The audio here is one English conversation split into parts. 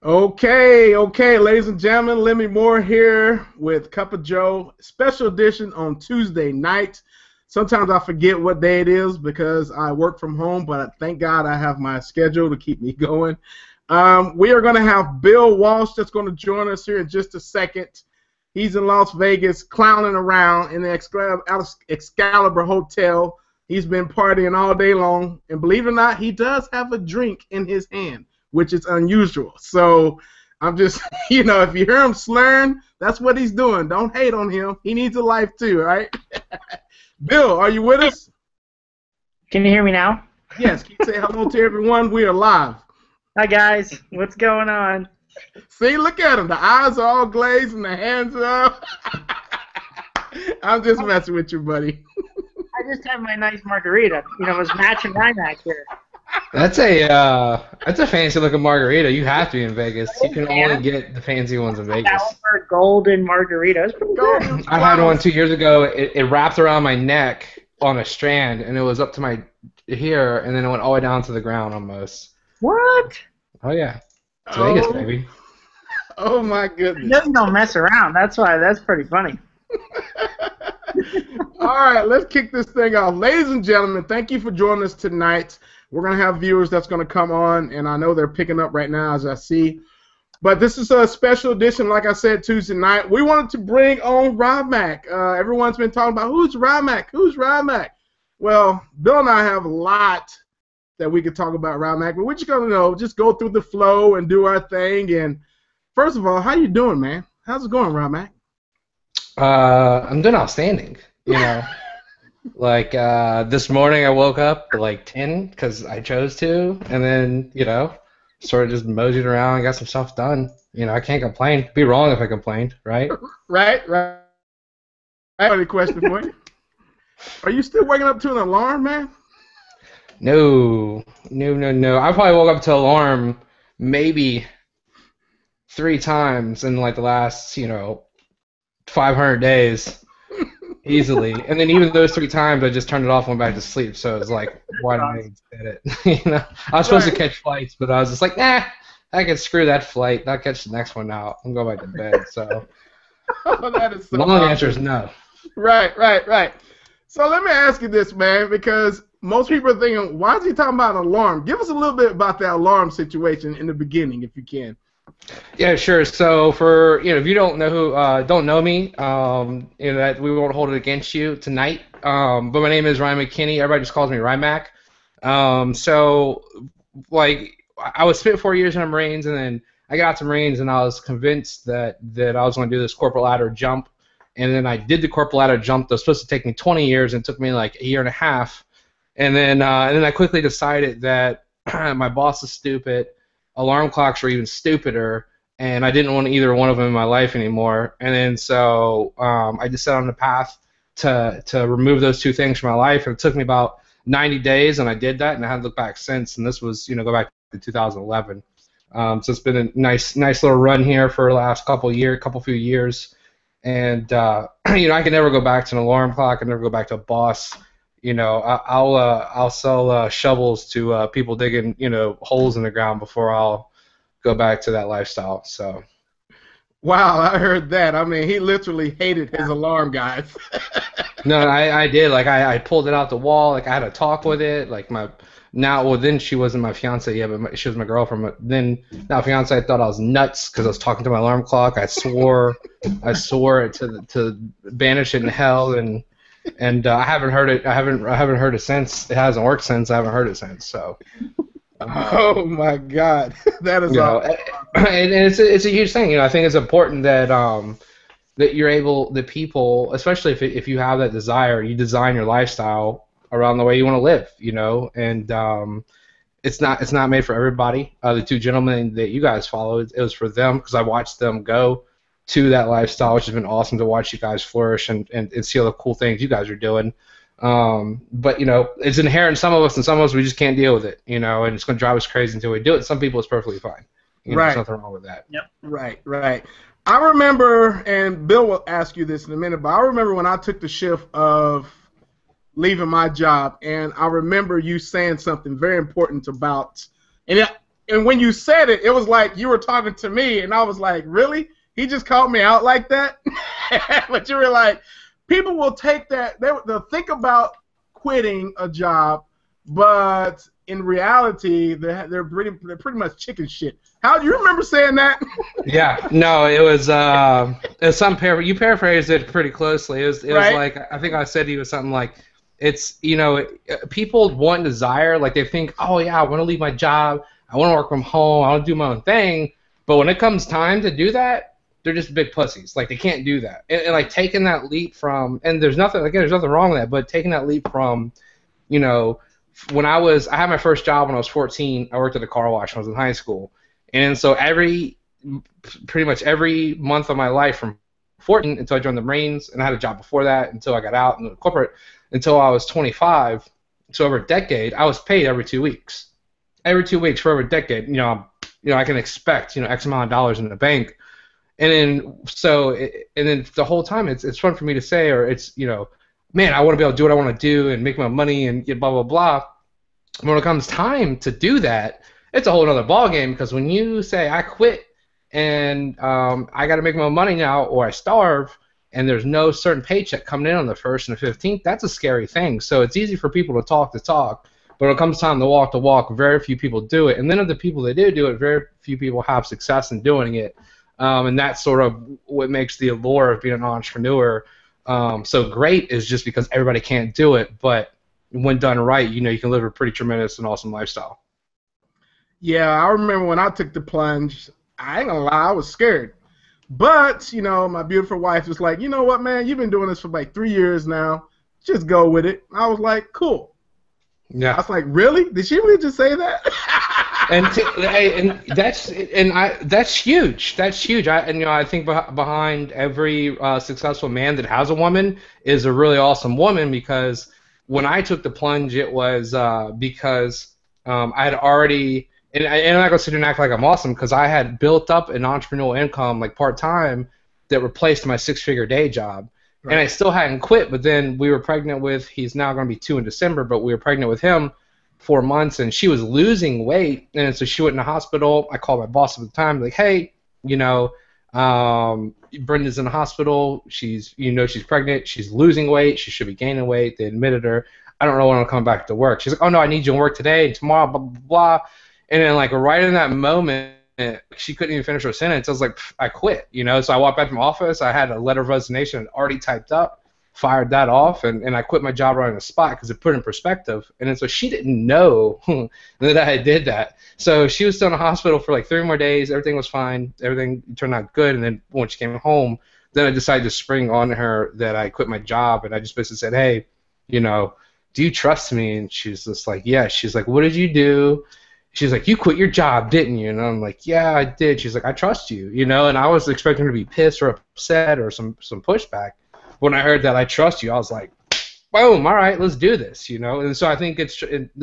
Okay, ladies and gentlemen, Lemmy Moore here with Cup of Joe, special edition on Tuesday night. Sometimes I forget what day it is because I work from home, but thank God I have my schedule to keep me going. We are going to have Bill Walsh that's going to join us here in just a second. He's in Las Vegas clowning around in the Excalibur Hotel. He's been partying all day long, and believe it or not, he does have a drink in his hand, which is unusual. So I'm just, if you hear him slurring, that's what he's doing. Don't hate on him. He needs a life too, right? Bill, are you with us? Can you hear me now? Yes. Can you say hello to everyone? We are live. Hi, guys. What's going on? See, look at him. The eyes are all glazed and the hands are up. I'm just messing with you, buddy. I just had my nice margarita. It was matching Rymac here. That's a fancy looking margarita. You have to be in Vegas. You can only get the fancy ones in Vegas. That golden margarita. It's pretty good. I had one 2 years ago. It wrapped around my neck on a strand, and it was up to my here, and then it went all the way down to the ground almost. What? Oh yeah, it's Vegas, baby. Oh my goodness. You don't mess around. That's why. That's pretty funny. All right, let's kick this thing off. Ladies and gentlemen, thank you for joining us tonight. We're going to have viewers that's going to come on, and I know they're picking up right now as I see. But this is a special edition, like I said, Tuesday night. We wanted to bring on Rymac. Everyone's been talking about, who's Rymac? Who's Rymac? Well, Bill and I have a lot that we could talk about Rymac, but we're just going to just go through the flow and do our thing. And first of all, how you doing, man? How's it going, Rymac? I'm doing outstanding. Like this morning I woke up at like 10 because I chose to, and then sort of just moseyed around and got some stuff done. I can't complain. It'd be wrong if I complained, right? Right. I have a question for you. Are you still waking up to an alarm, man? No. I probably woke up to an alarm maybe 3 times in like the last 500 days. Easily, and then even those 3 times, I just turned it off and went back to sleep. So it was like, why did I even say it? I was supposed to catch flights, but I was just like, nah, I can screw that flight. I'll catch the next one out. I'm going back to bed. So, that is so long awesome. answer is no. Right. So let me ask you this, man, because most people are thinking, why is he talking about an alarm? Give us a little bit about that alarm situation in the beginning, if you can. Yeah, sure. So for if you don't know me, that we won't hold it against you tonight. But my name is Ryan McKinney. Everybody just calls me Rymac. So like I was spent 4 years in the Marines, and then I got out to Marines, and I was convinced that I was going to do this corporate ladder jump, and then I did the corporate ladder jump that was supposed to take me 20 years, and it took me like a year and a half, and then I quickly decided that my boss is stupid. Alarm clocks were even stupider, and I didn't want either one of them in my life anymore. And then so I just set on the path to remove those 2 things from my life, and it took me about 90 days, and I did that, and I haven't looked back since. And this was go back to 2011. So it's been a nice little run here for the last few years, and I can never go back to an alarm clock. I can never go back to a boss. I'll sell shovels to people digging holes in the ground before I'll go back to that lifestyle. So. Wow, I heard that. I mean, he literally hated his alarm, guys. No, I did. Like I pulled it out the wall. Like I had a talk with it. Like then she wasn't my fiance yet, but she was my girlfriend. But then now fiance thought I was nuts because I was talking to my alarm clock. I swore it to banish it in hell and I haven't heard it. I haven't heard it since. It hasn't worked since. I haven't heard it since. So. Oh my God, that is awesome. And it's a huge thing. I think it's important that that you're able, that people, especially if you have that desire, you design your lifestyle around the way you want to live. And it's not made for everybody. The 2 gentlemen that you guys followed, it was for them because I watched them go to that lifestyle, which has been awesome to watch you guys flourish and see all the cool things you guys are doing. But it's inherent in some of us, and some of us we just can't deal with it, and it's going to drive us crazy until we do it. Some people it's perfectly fine. Right. There's nothing wrong with that. Yep. Right. I remember, and Bill will ask you this in a minute, but I remember when I took the shift of leaving my job, and I remember you saying something very important about, and And when you said it, it was like you were talking to me, and I was like, really? He just called me out like that? But you were like, people will take that, they'll think about quitting a job, but in reality, they're pretty much chicken shit. How do you remember saying that? Yeah, no, it was you paraphrased it pretty closely. It was Right? like I think I said he was something like it's people want desire, like they think, oh yeah, I want to leave my job, I want to work from home, I want to do my own thing, but when it comes time to do that, they're just big pussies. Like they can't do that, and like taking that leap from, and there's nothing wrong with that, but taking that leap from, you know, I had my first job when I was 14. I worked at a car wash when I was in high school. And so pretty much every month of my life from 14 until I joined the Marines, and I had a job before that until I got out into corporate, until I was 25, so over a decade, I was paid every 2 weeks. Every 2 weeks for over a decade, I can expect, X amount of dollars in the bank. And then the whole time it's fun for me to say, or it's, man, I want to be able to do what I want to do and make my money and get blah, blah, blah. When it comes time to do that, it's a whole other ballgame, because when you say I quit and I got to make my money now or I starve, and there's no certain paycheck coming in on the 1st and the 15th, that's a scary thing. So it's easy for people to talk, but when it comes time to walk, very few people do it. And then of the people that do it, very few people have success in doing it. And that's sort of what makes the allure of being an entrepreneur so great, is just because everybody can't do it, but when done right, you can live a pretty tremendous and awesome lifestyle. Yeah, I remember when I took the plunge, I ain't gonna lie, I was scared. But, my beautiful wife was like, you know what, man, you've been doing this for like 3 years now. Just go with it. I was like, cool. Yeah. I was like, really? Did she really just say that? That's huge. That's huge. I think behind every successful man that has a woman is a really awesome woman, because when I took the plunge, it was because I had already, and I'm not going to sit here and act like I'm awesome, because I had built up an entrepreneurial income, like part-time, that replaced my 6-figure day job. Right. And I still hadn't quit, but then we were pregnant with, he's now going to be 2 in December, but we were pregnant with him 4 months, and she was losing weight, and so she went in the hospital. I called my boss at the time, like, hey, Brenda's in the hospital. She's pregnant. She's losing weight. She should be gaining weight. They admitted her. I don't know when I'm coming back to work. She's like, oh no, I need you to work today and tomorrow, blah, blah, blah. And then like right in that moment, she couldn't even finish her sentence. I was like, I quit, So I walked back to my office. I had a letter of resignation already typed up, fired that off, and I quit my job right on the spot, because it put it in perspective. And then so she didn't know that I did that. So she was still in the hospital for like 3 more days. Everything was fine. Everything turned out good. And then when she came home, then I decided to spring on her that I quit my job. And I just basically said, hey, do you trust me? And she's just like, yeah. She's like, what did you do? She's like, you quit your job, didn't you? And I'm like, yeah, I did. She's like, I trust you, And I was expecting her to be pissed or upset or some pushback. When I heard that I trust you, I was like, boom, all right, let's do this, And so I think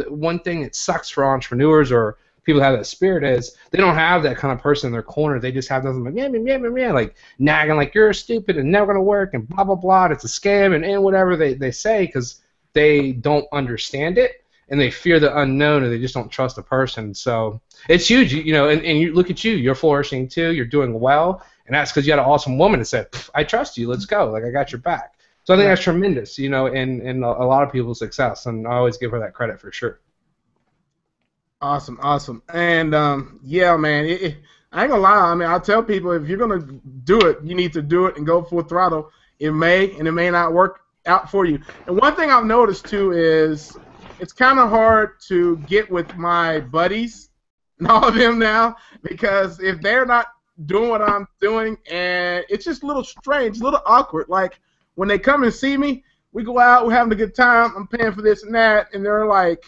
one thing that sucks for entrepreneurs or people who have that spirit is they don't have that kind of person in their corner. They just have nothing like nagging, like you're stupid and never going to work and blah, blah, blah. It's a scam and whatever they say, because they don't understand it and they fear the unknown and they just don't trust the person. So it's huge, and you look at you, you're flourishing too, you're doing well. And that's because you had an awesome woman that said, I trust you, let's go. Like, I got your back. So I think that's tremendous, in a lot of people's success. And I always give her that credit for sure. Awesome. And, yeah, man, I ain't going to lie. I mean, I tell people, if you're going to do it, you need to do it and go full throttle. It may not work out for you. And one thing I've noticed, too, is it's kind of hard to get with my buddies and all of them now, because if they're not doing what I'm doing, and it's just a little strange, a little awkward. Like when they come and see me, we go out, we're having a good time, I'm paying for this and that, and they're like,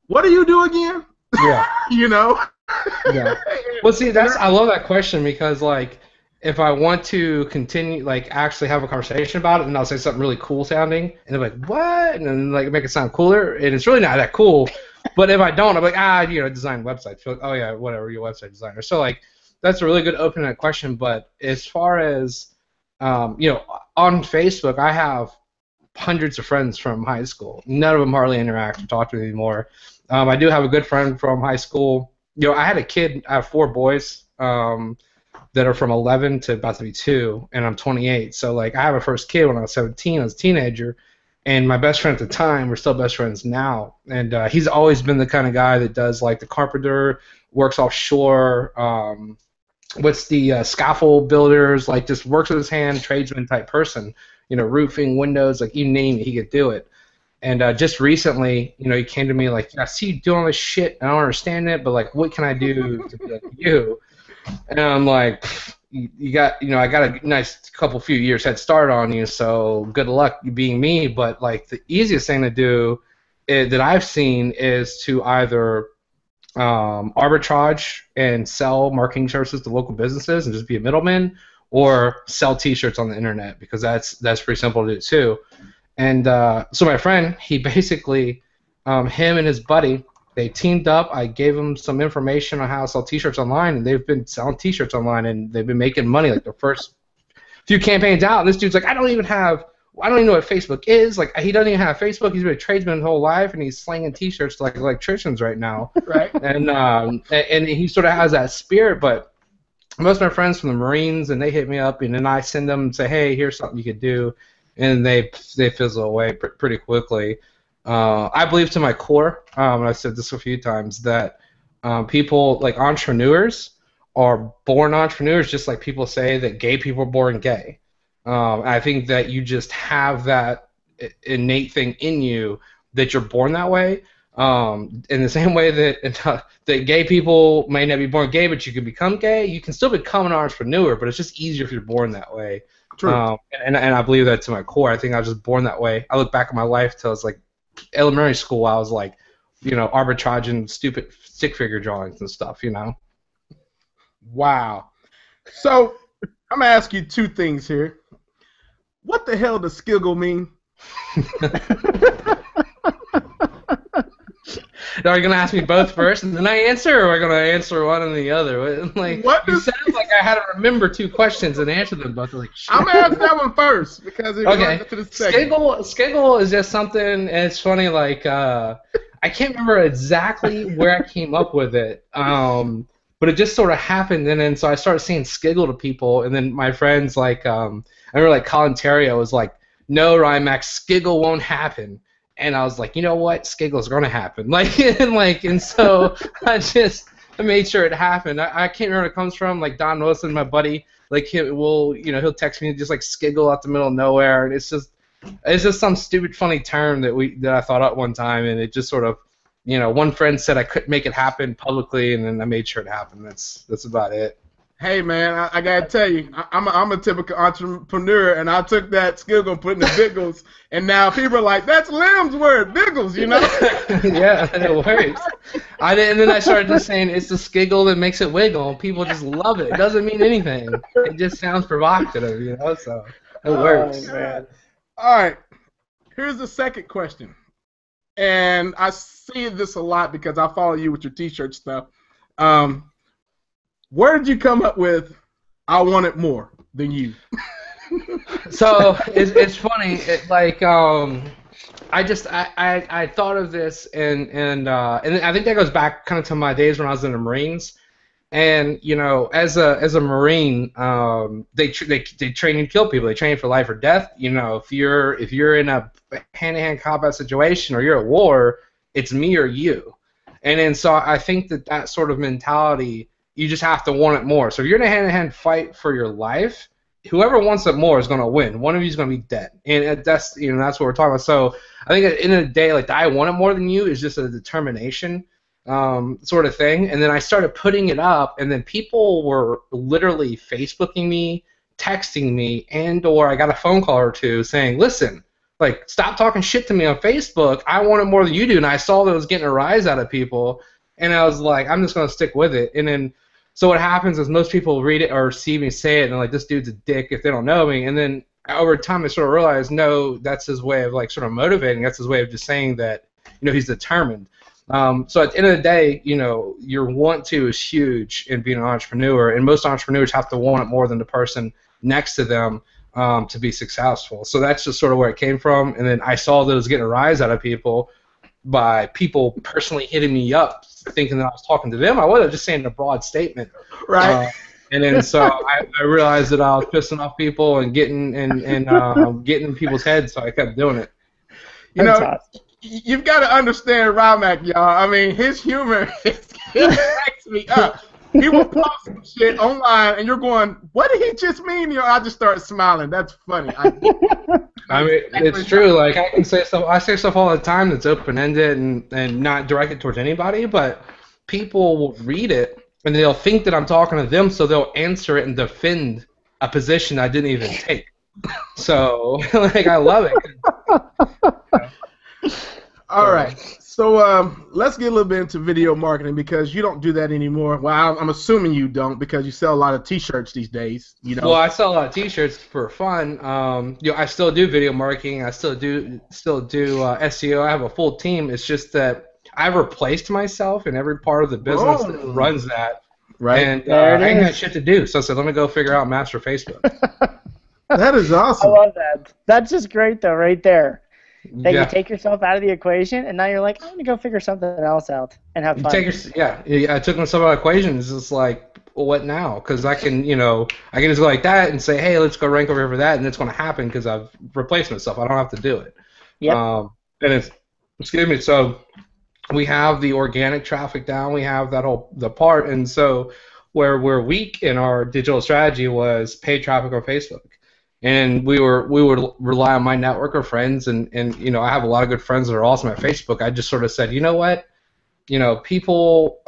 what do you do again? Yeah. Yeah. Well, see, I love that question, because like if I want to continue, like actually have a conversation about it, and I'll say something really cool sounding, and they're like, what? And then like make it sound cooler, and it's really not that cool. But if I don't, I'm like, design websites. Like, oh yeah, whatever, you're a website designer. So like, that's a really good open-ended question. But as far as on Facebook, I have hundreds of friends from high school. None of them hardly interact or talk to me anymore. I do have a good friend from high school I had a kid. I have 4 boys. That are from 11 to about to be 2, and I'm 28. So like I have a first kid when I was 17 as a teenager, and my best friend at the time, we're still best friends now, and he's always been the kind of guy that does like the carpenter, works offshore, what's the scaffold builders, like just works with his hand, tradesman type person, roofing, windows, like you name it, he could do it. And just recently, he came to me like, I see you doing all this shit, I don't understand it, but like, what can I do to be like you? And I'm like, you got, I got a nice few years head start on you, so good luck being me. But like the easiest thing to do that I've seen is to either arbitrage and sell marketing services to local businesses and just be a middleman, or sell T-shirts on the internet, because that's pretty simple to do too. And so my friend, he basically, him and his buddy, they teamed up. I gave them some information on how to sell T-shirts online, and they've been selling T-shirts online, and they've been making money like the first few campaigns out. And this dude's like, I don't even know what Facebook is. Like, he doesn't even have Facebook. He's been a tradesman his whole life, and he's slinging T-shirts to like electricians right now. Right. And he sort of has that spirit. But most of my friends from the Marines, and they hit me up, and then I send them and say, hey, here's something you could do, and they fizzle away pretty quickly. I believe to my core, and I've said this a few times, that people, like entrepreneurs, are born entrepreneurs, just like people say that gay people are born gay. I think that you just have that innate thing in you that you're born that way. In the same way that gay people may not be born gay, but you can become gay, you can still become an entrepreneur, but it's just easier if you're born that way. True. And I believe that to my core. I think I was just born that way. I look back at my life till I was like elementary school. I was like, arbitraging stupid stick figure drawings and stuff, Wow. So I'm gonna ask you 2 things here. What the hell does skiggle mean? Are you gonna ask me both first and then I answer, or are you gonna answer one and the other? Like, you sound like I had to remember 2 questions and answer them both. Like, shit. I'm gonna ask that one first because okay. Skiggle is just something. And it's funny. Like, I can't remember exactly where I came up with it. But it just sort of happened, and then so I started saying skiggle to people, and then my friends, like, I remember like Colin Terrio was like, no, Rymac, skiggle won't happen. And I was like, you know what, skiggle's gonna happen. And so I made sure it happened. I can't remember where it comes from. Like Don Wilson, my buddy, like he'll text me just like skiggle out the middle of nowhere, and it's just some stupid funny term that I thought up one time, and it just sort of, one friend said I couldn't make it happen publicly, and then I made sure it happened. That's about it. Hey man, I gotta tell you, I'm a typical entrepreneur, and I took that skiggle and put it in the biggles, and now people are like, that's Lim's word, biggles, Yeah, it works. And then I started just saying it's the skiggle that makes it wiggle. People just love it. It doesn't mean anything. It just sounds provocative, so it works. Oh, man. All right, here's the second question, and I see this a lot because I follow you with your T-shirt stuff. Where did you come up with I want it more than you? So it's funny. I thought of this, and I think that goes back kind of to my days when I was in the Marines. And as a Marine, they train you to kill people. They train you for life or death. If you're in a hand-to-hand combat situation or you're at war, it's me or you. And then so I think that sort of mentality, you just have to want it more. So if you're in a hand-to-hand fight for your life, whoever wants it more is going to win. One of you is going to be dead, and that's what we're talking about. So I think at the end of the day, like, I want it more than you is just a determination sort of thing. And then I started putting it up, and then people were literally Facebooking me, texting me, or I got a phone call or 2 saying, listen, like, stop talking shit to me on Facebook. I want it more than you do. And I saw that it was getting a rise out of people, and I was like, I'm just going to stick with it. And then so what happens is most people read it or see me say it, and they're like, this dude's a dick if they don't know me. And then over time, I sort of realized, no, that's his way of like sort of motivating. That's his way of just saying that, he's determined. So at the end of the day, your want to is huge in being an entrepreneur, and most entrepreneurs have to want it more than the person next to them to be successful. So that's just sort of where it came from. And then I saw that it was getting a rise out of people, by people personally hitting me up thinking that I was talking to them. I wasn't just saying a broad statement. Right. And then so I realized that I was pissing off people and getting getting in people's heads, so I kept doing it. You know, you've got to understand Rymac, y'all. I mean, his humor cracks me up. He will post some shit online, and you're going, "What did he just mean?" You know, I just start smiling. That's funny. I mean, it's true. Like I can say stuff. I say stuff all the time that's open ended and not directed towards anybody, but people will read it and they'll think that I'm talking to them, so they'll answer it and defend a position I didn't even take. So, like, I love it. All right. So let's get a little bit into video marketing because you don't do that anymore. Well, I'm assuming you don't because you sell a lot of T-shirts these days. You know. Well, I sell a lot of T-shirts for fun. You know, I still do video marketing. I still do SEO. I have a full team. It's just that I've replaced myself in every part of the business that runs that. Right. And I ain't got shit to do, so I said, let me go figure out master Facebook. That is awesome. I love that. That's just great, though, right there. That you take yourself out of the equation, and now you're like, I'm going to go figure something else out and have fun. I took myself out of the equation. It's just like, well, what now? Because I can just go like that and say, hey, let's go rank over here for that, and it's going to happen because I've replaced myself. I don't have to do it. Yep. And it's, excuse me, so we have the organic traffic down. We have the part, and so where we're weak in our digital strategy was paid traffic on Facebook. And we would rely on my network of friends, and you know, I have a lot of good friends that are awesome at Facebook. I just sort of said, you know what, you know, people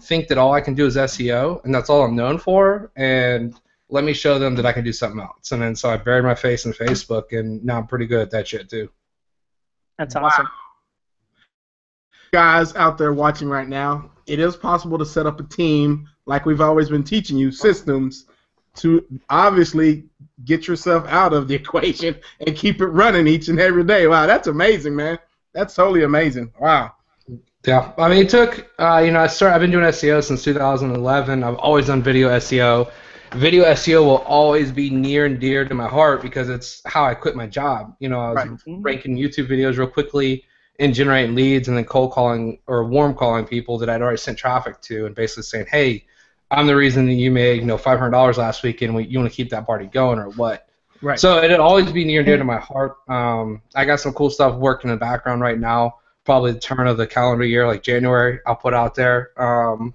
think that all I can do is SEO, and that's all I'm known for, and let me show them that I can do something else. And then so I buried my face in Facebook, and now I'm pretty good at that shit too. That's awesome. Wow. Guys out there watching right now, it is possible to set up a team like we've always been teaching you, systems, to obviously get yourself out of the equation and keep it running each and every day. Wow, that's amazing, man. That's totally amazing. Wow. Yeah, I mean, it took, you know, I've been doing SEO since 2011. I've always done video SEO. Video SEO will always be near and dear to my heart because it's how I quit my job. You know, I was ranking YouTube videos real quickly and generating leads and then cold calling or warm calling people that I'd already sent traffic to and basically saying, hey, I'm the reason that you made, you know, $500 last week, and you want to keep that party going or what? Right. So it'd always be near and dear to my heart. I got some cool stuff working in the background right now. Probably the turn of the calendar year, like January, I'll put out there.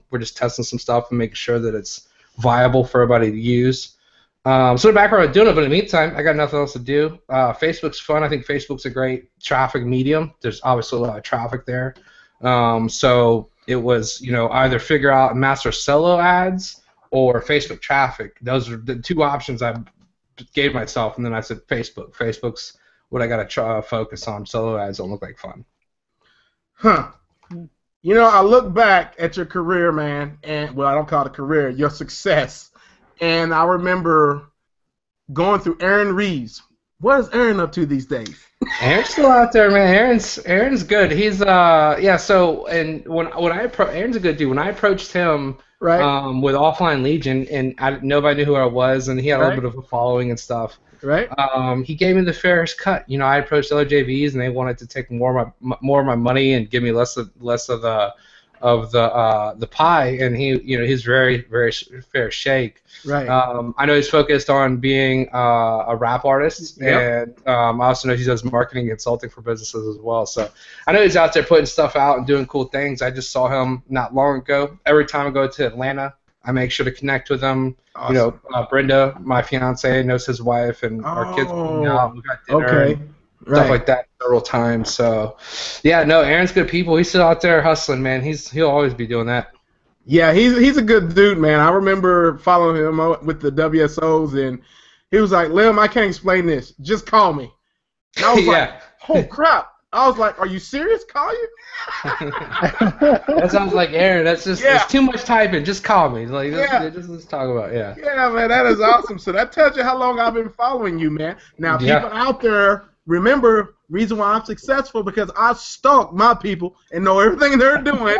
We're just testing some stuff and making sure that it's viable for everybody to use. So in the background, I'm doing it, but in the meantime, I got nothing else to do. Facebook's fun. I think Facebook's a great traffic medium. There's obviously a lot of traffic there. So it was, you know, either figure out master solo ads or Facebook traffic. Those are the two options I gave myself, and then I said Facebook. Facebook's what I got to focus on. Solo ads don't look like fun. Huh. You know, I look back at your career, man, and, well, I don't call it a career, your success, and I remember going through Aaron Reeves. What is Aaron up to these days? Aaron's still out there, man. Aaron's good. He's yeah. So and Aaron's a good dude. When I approached him, with Offline Legion, and nobody knew who I was, and he had a little bit of a following and stuff. Right. He gave me the fairest cut. You know, I approached other JVs, and they wanted to take more of my money and give me less of the pie, and he's very, very fair shake. Right. I know he's focused on being a rap artist, and I also know he does marketing and consulting for businesses as well. So I know he's out there putting stuff out and doing cool things. I just saw him not long ago. Every time I go to Atlanta, I make sure to connect with him. Awesome. You know, Brenda, my fiance, knows his wife, and our kids hang out. We got dinner. Okay. Stuff like that several times. So, yeah, no, Aaron's good people. He's still out there hustling, man. He'll always be doing that. Yeah, he's a good dude, man. I remember following him with the WSOs, and he was like, Lim, I can't explain this. Just call me. And I was like, oh, crap. I was like, are you serious? Call you? That sounds like Aaron. That's just it's too much typing. Just call me. Like, let's talk about it. Yeah, man, that is awesome. So that tells you how long I've been following you, man. Now, people out there, remember, reason why I'm successful, because I stalk my people and know everything they're doing.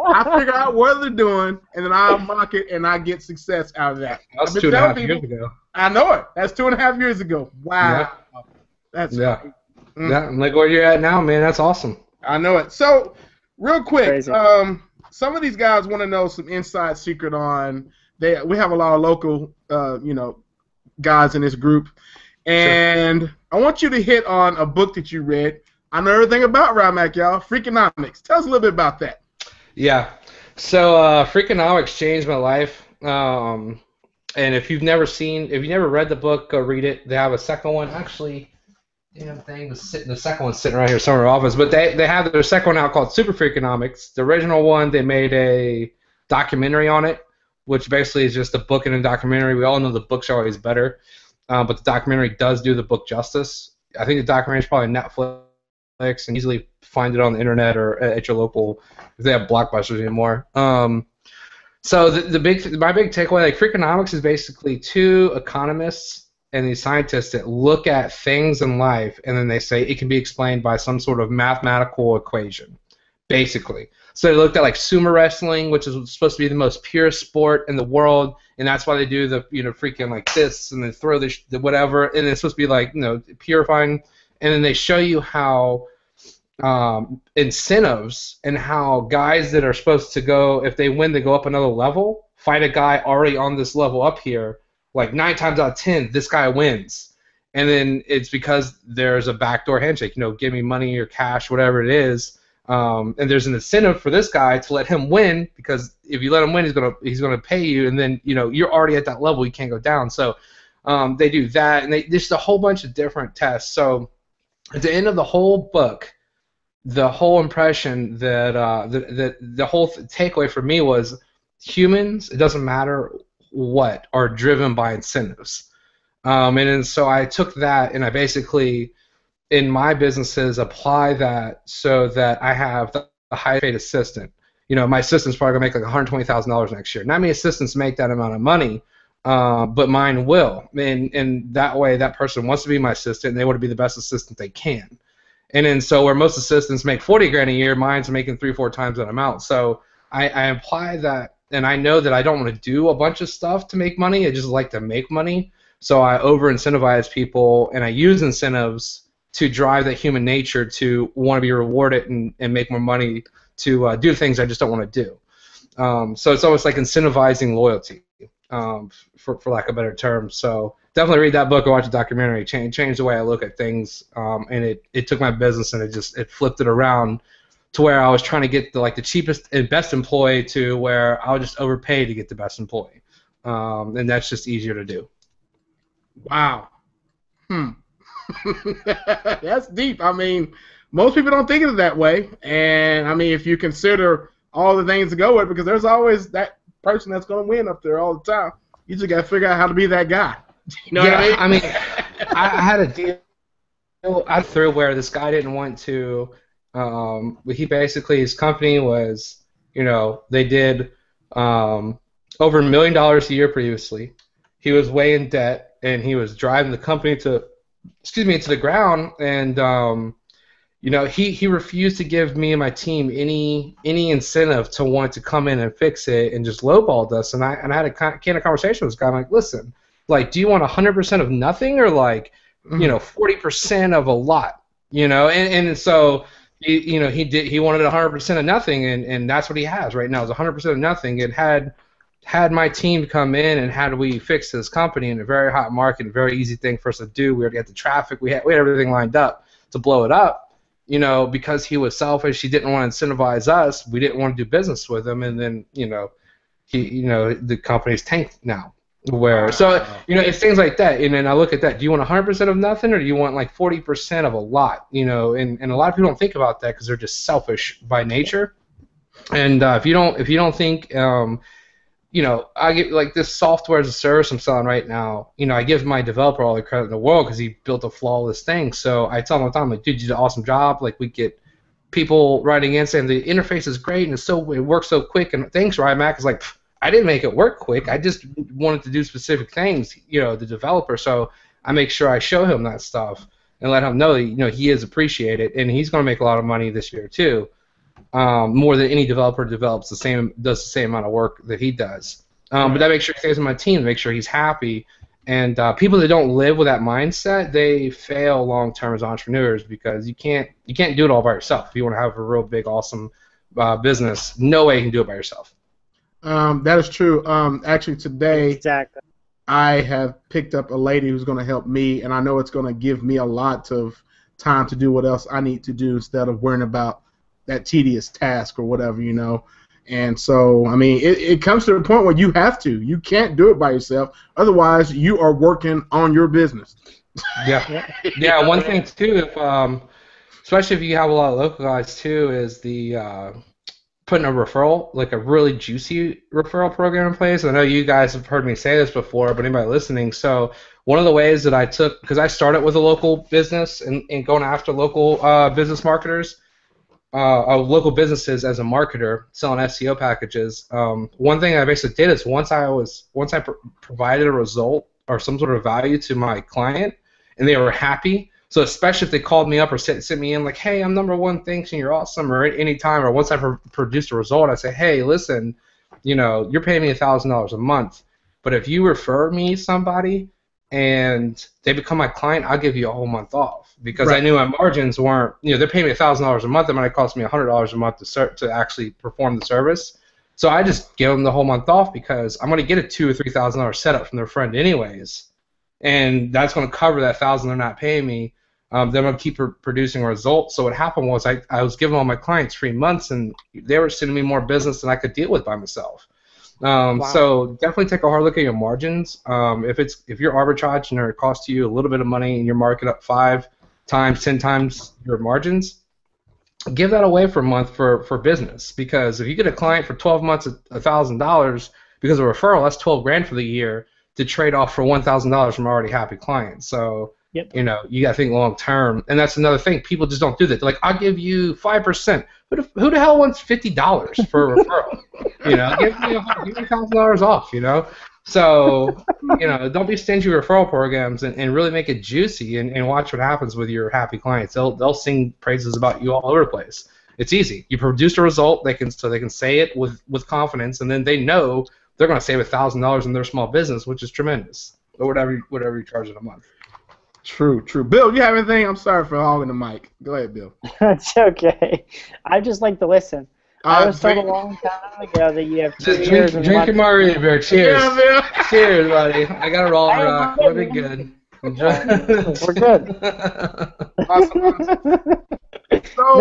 I figure out what they're doing, and then I mock it, and I get success out of that. That's 2.5 years ago. I know it. That's 2.5 years ago. Wow. Yeah. That's great. Yeah, and like where you're at now, man, that's awesome. I know it. So, real quick, Crazy. some of these guys want to know some inside secret on. We have a lot of local, guys in this group, and I want you to hit on a book that you read. I know everything about Rymac, y'all. Freakonomics. Tell us a little bit about that. Yeah. So Freakonomics changed my life. And if you've never read the book, go read it. They have a second one. Actually, the second one's sitting right here somewhere in our office. But they have their second one out called Super Freakonomics. The original one, they made a documentary on it, which basically is just a book and a documentary. We all know the books are always better, but the documentary does do the book justice. I think the documentary is probably Netflix, and easily find it on the internet or at your local, if they have Blockbusters anymore. So my big takeaway, like Freakonomics, is basically two economists and these scientists that look at things in life and then they say it can be explained by some sort of mathematical equation, basically. So they looked at like sumo wrestling, which is supposed to be the most pure sport in the world, and that's why they do the freaking like this and they throw the whatever, and it's supposed to be like purifying, and then they show you how incentives and how guys that are supposed to go, if they win, they go up another level, fight a guy already on this level up here, like 9 times out of 10, this guy wins. And then it's because there's a backdoor handshake, give me money or cash, whatever it is. And there's an incentive for this guy to let him win, because if you let him win, he's gonna pay you, and then you're already at that level, you can't go down. So they do that, and there's a whole bunch of different tests. So at the end of the whole book, the whole impression that the whole takeaway for me was humans, it doesn't matter what, are driven by incentives. And so I took that and I basically, in my businesses, apply that so that I have the highest paid assistant. My assistant's probably going to make like $120,000 next year. Not many assistants make that amount of money, but mine will. And that way, that person wants to be my assistant and they want to be the best assistant they can. And then so where most assistants make $40,000 a year, mine's making 3-4 times that amount. So I apply that, and I know that I don't want to do a bunch of stuff to make money. I just like to make money. So I over-incentivize people, and I use incentives to drive that human nature to want to be rewarded and make more money to do things I just don't want to do. So it's almost like incentivizing loyalty, for lack of a better term. So definitely read that book or watch the documentary. Changed the way I look at things, and it took my business and it flipped it around to where I was trying to get the cheapest and best employee to where I would just overpay to get the best employee, and that's just easier to do. Wow. That's deep. I mean, most people don't think of it that way, and I mean, if you consider all the things to go with, because there's always that person that's going to win up there all the time. You just got to figure out how to be that guy. You know what I mean? I had a deal through where this guy didn't want to. He basically, his company was, they did over $1 million a year previously. He was way in debt, and he was driving the company to the ground. And he refused to give me and my team any incentive to want to come in and fix it, and just lowballed us. And I had a kind of conversation with this guy. I'm like, listen, do you want 100% of nothing, or 40% of a lot? And so he wanted 100% of nothing, and that's what he has right now is 100% of nothing. It had my team come in and had we fix this company in a very hot market, a very easy thing for us to do. We already had the traffic, we had everything lined up to blow it up. Because he was selfish, he didn't want to incentivize us. We didn't want to do business with him, and then the company's tanked now. So it's things like that, and then I look at that. Do you want 100% of nothing, or do you want 40% of a lot? And a lot of people don't think about that because they're just selfish by nature. And if you don't think, I get this software as a service I'm selling right now. I give my developer all the credit in the world because he built a flawless thing. So I tell him all the time, dude, you did an awesome job. We get people writing in saying the interface is great and it works so quick. And thanks, Rymac. Is I didn't make it work quick. I just wanted to do specific things, the developer. So I make sure I show him that stuff and let him know that, he is appreciated, and he's going to make a lot of money this year too, more than any developer does the same amount of work that he does. But I make sure he stays on my team to make sure he's happy, And people that don't live with that mindset, they fail long term as entrepreneurs because you can't do it all by yourself. If you want to have a real big, awesome business, no way you can do it by yourself. That is true. Actually, today Exactly. I have picked up a lady who's going to help me, and I know it's going to give me a lot of time to do what else I need to do instead of worrying about that tedious task or whatever, you know. And so, I mean, it comes to a point where you have to. You can't do it by yourself. Otherwise, you are working on your business. Yeah. Yeah, one thing, too, if especially if you have a lot of local guys, too, is the putting a referral, like a really juicy referral program in place. I know you guys have heard me say this before, but anybody listening, so one of the ways that I took, because I started with a local business and going after local business marketers, local businesses as a marketer, selling SEO packages. One thing I basically did is once I provided a result or some sort of value to my client, and they were happy. So especially if they called me up or sent me in like, hey, I'm number one, thanks, and you're awesome, or any time, or once I produced a result, I say, hey, listen, you know, you're paying me $1,000 a month, but if you refer me somebody and they become my client, I'll give you a whole month off because I knew my margins weren't, you know, they're paying me $1,000 a month. It might cost me $100 a month to actually perform the service. So I just give them the whole month off because I'm going to get a $2,000 or $3,000 setup from their friend anyways, and that's going to cover that $1,000 they're not paying me. Then I'm going to keep producing results. So what happened was I was giving all my clients free months, and they were sending me more business than I could deal with by myself. So definitely take a hard look at your margins. If you're arbitraging or it costs you a little bit of money and you're marking up 5 times, 10 times your margins, give that away for a month for business. Because if you get a client for 12 months at $1,000 because of a referral, that's $12,000 for the year to trade off for $1,000 from already happy clients. So you know, you got to think long term, and that's another thing. People just don't do that. They're like, I'll give you 5%. Who the hell wants $50 for a referral? You know, give me $1,000 off. You know, so you know, don't be stingy with referral programs, and really make it juicy, and watch what happens with your happy clients. They'll sing praises about you all over the place. It's easy. You produce a result, they can say it with confidence, and then they know they're going to save $1,000 in their small business, which is tremendous. Or whatever you charge in a month. True. Bill, do you have anything? I'm sorry for hogging the mic. Go ahead, Bill. It's okay. I just like to listen. I was told a long time ago that you have 2 years and drink your margarita beer. Cheers. Yeah, Bill. Cheers, buddy. I got it all rock. We'll be good. We're good. Awesome. So,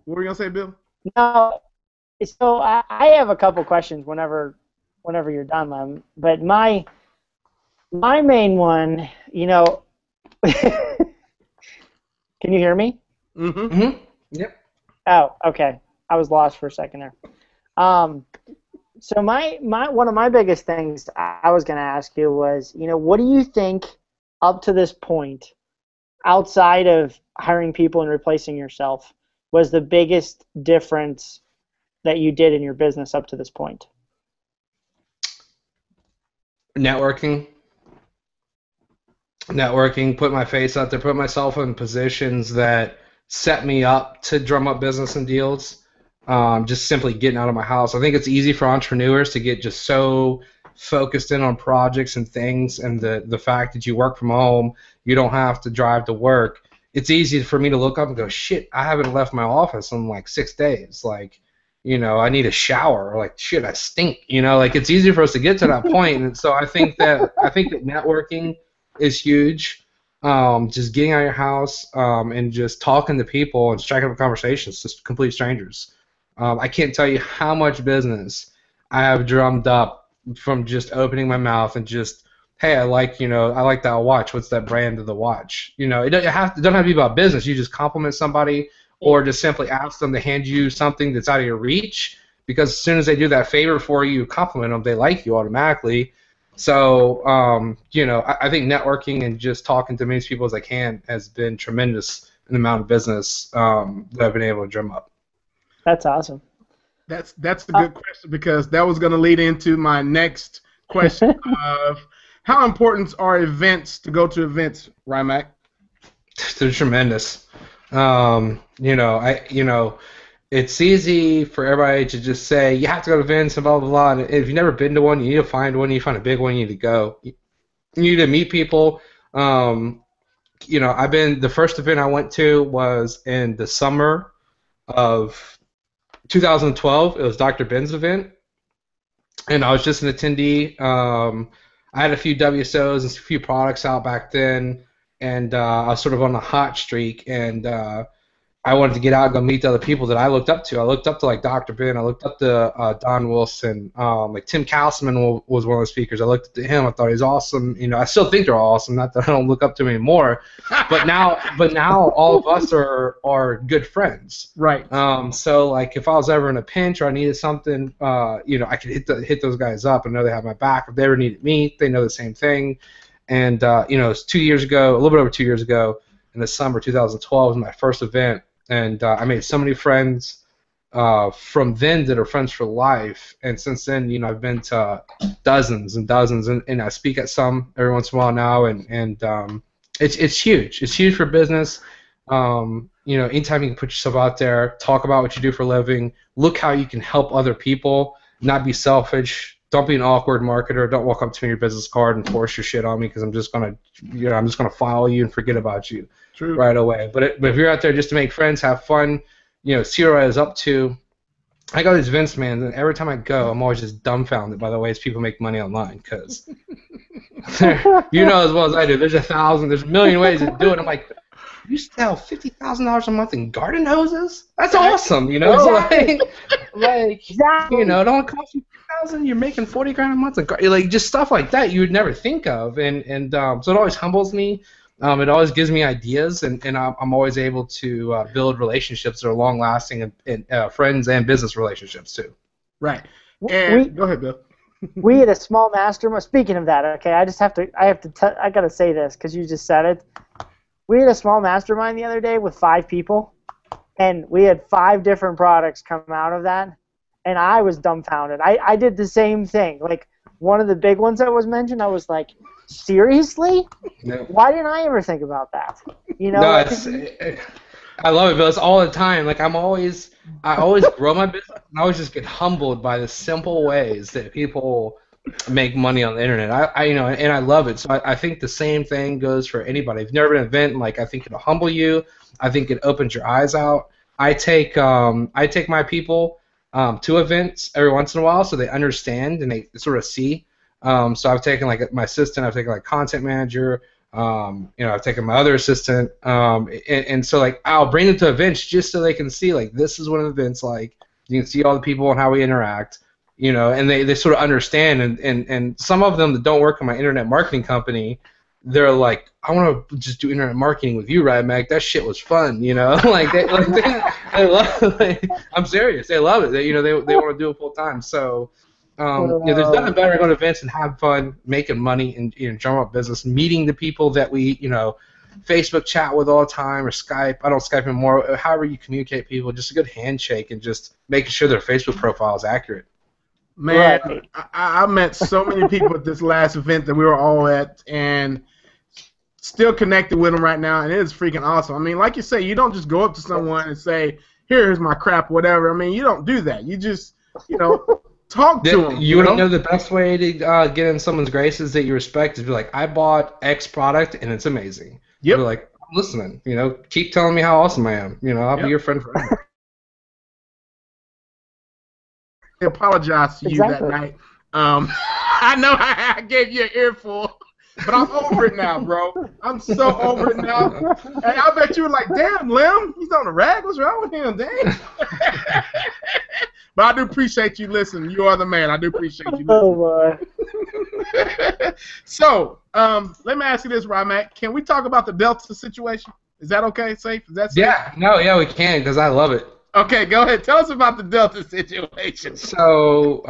what were you gonna say, Bill? No. So I have a couple questions whenever you're done, Lem. But my main one, you know, can you hear me? Mm-hmm. Yep. Oh, okay. I was lost for a second there. So my one of my biggest things I was going to ask you was, you know, what do you think up to this point, outside of hiring people and replacing yourself, was the biggest difference that you did in your business up to this point? Networking, put my face out there, put myself in positions that set me up to drum up business and deals. Just simply getting out of my house. I think it's easy for entrepreneurs to get just so focused in on projects and things, and the fact that you work from home, you don't have to drive to work. It's easy for me to look up and go, shit, I haven't left my office in like 6 days. Like, you know, I need a shower. Or like, shit, I stink. You know, like it's easy for us to get to that point. And so I think that networking is huge. Just getting out of your house and just talking to people and striking up conversations, just complete strangers. I can't tell you how much business I have drummed up from just opening my mouth and just, hey, I like that watch. What's that brand of the watch? You know, it doesn't have to be about business. You just compliment somebody or just simply ask them to hand you something that's out of your reach, because as soon as they do that favor for you, compliment them, they like you automatically. So, you know, I think networking and just talking to as many people as I can has been tremendous in the amount of business that I've been able to drum up. That's awesome. That's a good question, because that was going to lead into my next question of how important are events to go to events, Rymac? They're tremendous. You know, it's easy for everybody to just say you have to go to events and blah blah blah. And if you've never been to one, you need to find one. You find a big one, you need to go. You need to meet people. The first event I went to was in the summer of 2012. It was Dr. Ben's event, and I was just an attendee. I had a few WSOs and a few products out back then, and I was sort of on a hot streak, and I wanted to get out and go meet the other people that I looked up to. I looked up to like Dr. Ben. I looked up to Don Wilson. Like Tim Castleman was one of the speakers. I looked up to him. I thought he was awesome. I still think they're all awesome. Not that I don't look up to him anymore, but now all of us are good friends. Right. So like if I was ever in a pinch or I needed something, I could hit those guys up and know they have my back. If they ever needed me, they know the same thing. And it's 2 years ago, a little bit over 2 years ago, in the summer 2012 was my first event. And I made so many friends from then that are friends for life. And since then, I've been to dozens and dozens, and I speak at some every once in a while now. And it's huge. It's huge for business. Anytime you can put yourself out there, talk about what you do for a living, look how you can help other people, not be selfish. Don't be an awkward marketer. Don't walk up to me with your business card and force your shit on me because I'm just gonna follow you and forget about you. True. Right away. But if you're out there just to make friends, have fun, see what I was up to. I go to these events, man, and every time I go, I'm always just dumbfounded by the ways people make money online. Because as well as I do, there's a million ways to do it. I'm like, you sell $50,000 a month in garden hoses? That's awesome, Exactly. Exactly. It only costs you $2,000. You're making $40,000 a month, like just stuff like that you would never think of, and so it always humbles me. It always gives me ideas, and I'm always able to build relationships that are long-lasting and friends and business relationships too. Right. And go ahead, Bill. We had a small mastermind. Speaking of that, okay, I gotta say this because you just said it. We had a small mastermind the other day with 5 people, and we had 5 different products come out of that, and I was dumbfounded. I did the same thing. Like one of the big ones that was mentioned, I was like, seriously? Yeah. Why didn't I ever think about that? No, I love it, Bill. It's all the time. Like I always grow my business, and I always just get humbled by the simple ways that people make money on the internet. And I love it. So I think the same thing goes for anybody. If you've never been to an event, like I think it'll humble you. I think it opens your eyes out. I take my people to events every once in a while so they understand and they sort of see. So I've taken like my assistant, I've taken like content manager, I've taken my other assistant, and so like I'll bring them to events just so they can see like this is what an event's like. You can see all the people and how we interact, and they sort of understand. And some of them that don't work in my internet marketing company, they're like, I want to just do internet marketing with you, Rymac. That shit was fun, like they love it. Like, I'm serious, they love it. They want to do it full time. So. There's nothing better than going to events and have fun, making money, and drum up business, meeting the people that we, Facebook chat with all the time or Skype. I don't Skype anymore. However you communicate people, just a good handshake and just making sure their Facebook profile is accurate. Man, right. I met so many people at this last event that we were all at, and still connected with them right now, and it is freaking awesome. I mean, like you say, you don't just go up to someone and say, here's my crap, whatever. I mean, you don't do that. You just, talk to them. You want to know the best way to get in someone's graces that you respect is be like, I bought X product and it's amazing. Yep. You're like, I'm listening. Keep telling me how awesome I am. I'll be your friend forever. I apologize to you that night. I know I gave you an earful, but I'm over it now, bro. I'm so over it now. And I bet you were like, damn, Lim, he's on the rag. What's wrong with him? Dang. But I do appreciate you listening. You are the man. I do appreciate you listening. Oh, boy. So, let me ask you this, Rymac. Can we talk about the Delta situation? Is that okay? Safe? Is that safe? Yeah, we can because I love it. Okay, go ahead. Tell us about the Delta situation. So,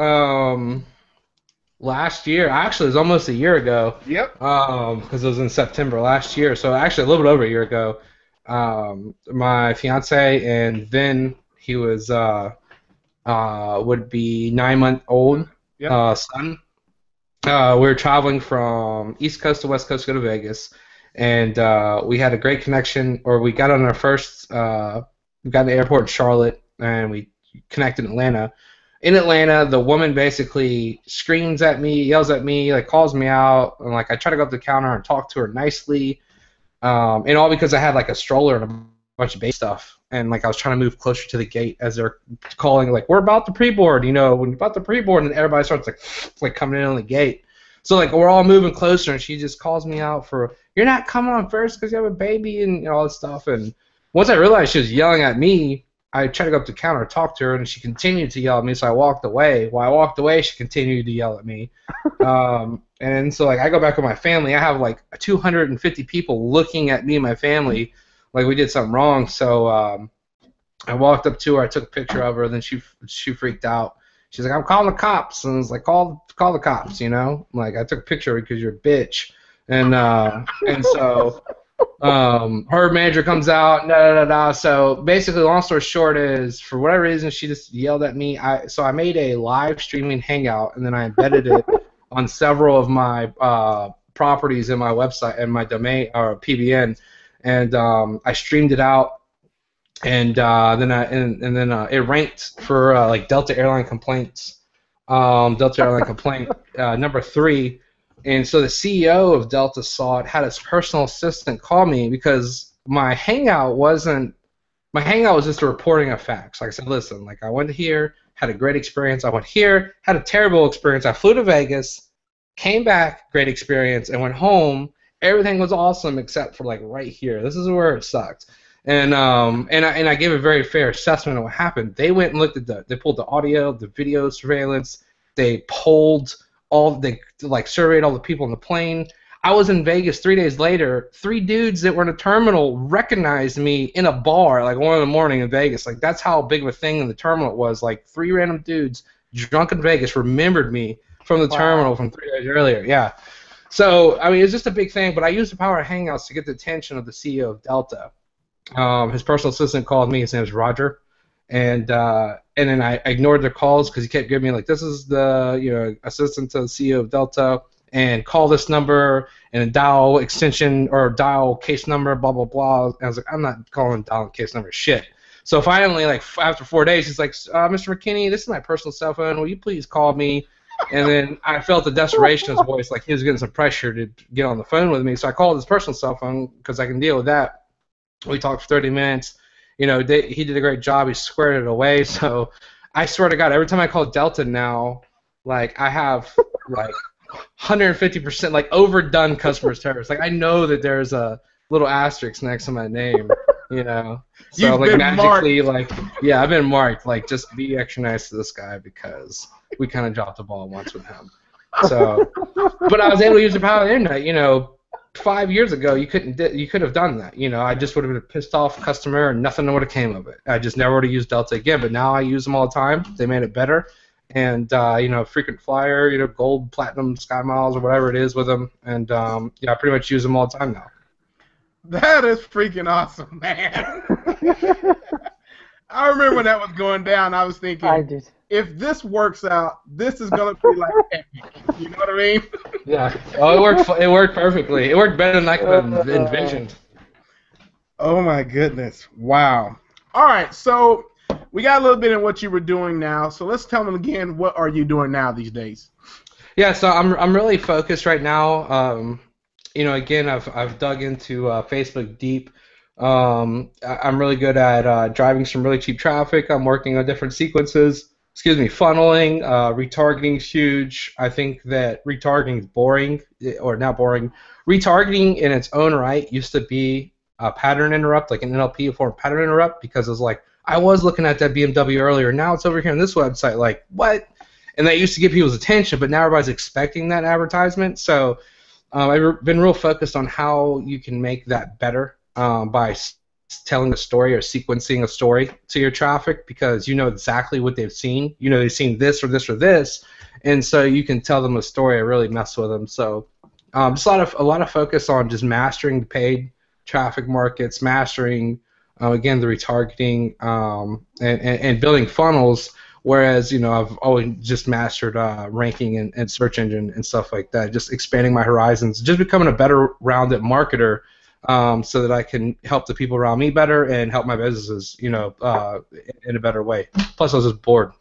last year, actually, it was almost a year ago. Yep. Because it was in September last year. So, actually, a little bit over a year ago, my fiance and then he was would be 9-month-old son. We were traveling from East Coast to West Coast to go to Vegas, and we had a great connection. Or we got on our first, we got in the airport in Charlotte, and we connected in Atlanta. In Atlanta, the woman basically screams at me, yells at me, like calls me out, and like I try to go up to the counter and talk to her nicely, and all because I had like a stroller and a bunch of base stuff, and like I was trying to move closer to the gate as they're calling, like we're about the pre-board, when you're about the pre-board, and everybody starts like coming in on the gate. So like we're all moving closer, and she just calls me out for, you're not coming on first because you have a baby and all this stuff. And once I realized she was yelling at me, I tried to go up to the counter and talk to her, and she continued to yell at me, so I walked away. While I walked away, she continued to yell at me. And so like I go back with my family. I have like 250 people looking at me and my family like we did something wrong. So I walked up to her, I took a picture of her, then she freaked out. She's like, I'm calling the cops. And I was like, call the cops, Like, I took a picture of her because you're a bitch. And so her manager comes out, So basically, long story short is, for whatever reason, she just yelled at me. So I made a live streaming hangout, and then I embedded it on several of my properties in my website and my domain, or PBN. And I streamed it out. And then it ranked for like Delta airline complaints, Delta airline complaint number 3, and so the CEO of Delta saw it, had his personal assistant call me because my hangout was just a reporting of facts. Like I said, listen, like I went here, had a great experience. I went here, had a terrible experience. I flew to Vegas, came back, great experience, and went home. Everything was awesome except for like right here. This is where it sucked. And I gave a very fair assessment of what happened. They went and looked at they pulled the audio, the video surveillance. They surveyed all the people on the plane. I was in Vegas 3 days later. 3 dudes that were in a terminal recognized me in a bar, like 1 in the morning in Vegas. Like that's how big of a thing in the terminal it was. Like 3 random dudes drunk in Vegas remembered me from the terminal from 3 days earlier. Yeah. So I mean, it's just a big thing. But I used the power of Hangouts to get the attention of the CEO of Delta. His personal assistant called me. His name is Roger, and then I ignored their calls because he kept giving me like, this is the assistant to the CEO of Delta, and call this number and dial extension or dial case number, blah blah blah. And I was like, I'm not calling dial case number shit. So finally, like after 4 days, he's like, Mr. McKinney, this is my personal cell phone. Will you please call me? And then I felt the desperation in his voice, like he was getting some pressure to get on the phone with me. So I called his personal cell phone because I can deal with that. We talked for 30 minutes. He did a great job. He squared it away. So I swear to God, every time I call Delta now, like I have like 150% like overdone customer service. Like I know that there's a little asterisk next to my name, So You've like been magically, marked. like yeah, I've been marked. Like just be extra nice to this guy because we kind of dropped the ball once with him. So, but I was able to use the power of the internet. 5 years ago, you could have done that. I just would have been a pissed off customer, and nothing would have came of it. I just never would have used Delta again. But now I use them all the time. They made it better, and frequent flyer, gold, platinum, sky miles, or whatever it is with them, and I pretty much use them all the time now. That is freaking awesome, man. I remember when that was going down. I was thinking, if this works out, this is gonna be like epic. You know what I mean? Yeah. Oh, it worked perfectly. It worked better than I could have envisioned. Oh my goodness! Wow. All right, so we got a little bit of what you were doing now. So let's tell them again. What are you doing now these days? Yeah. So I'm really focused right now. Again, I've dug into Facebook deep. I'm really good at driving some really cheap traffic. I'm working on different sequences. Funneling, retargeting is huge. I think that retargeting is boring, or not boring. Retargeting in its own right used to be a pattern interrupt, like an NLP form pattern interrupt, because it was like, I was looking at that BMW earlier, now it's over here on this website, like, what? And that used to get people's attention, but now everybody's expecting that advertisement. So I've been real focused on how you can make that better by telling a story or sequencing a story to your traffic, because you know exactly what they've seen. They've seen this or this or this, and so you can tell them a story and really mess with them. So just a lot of focus on just mastering the paid traffic markets, mastering again the retargeting, and building funnels. Whereas I've always just mastered ranking and search engine and stuff like that. Just expanding my horizons, just becoming a better rounded marketer. so that I can help the people around me better and help my businesses, in a better way. Plus, I was just bored.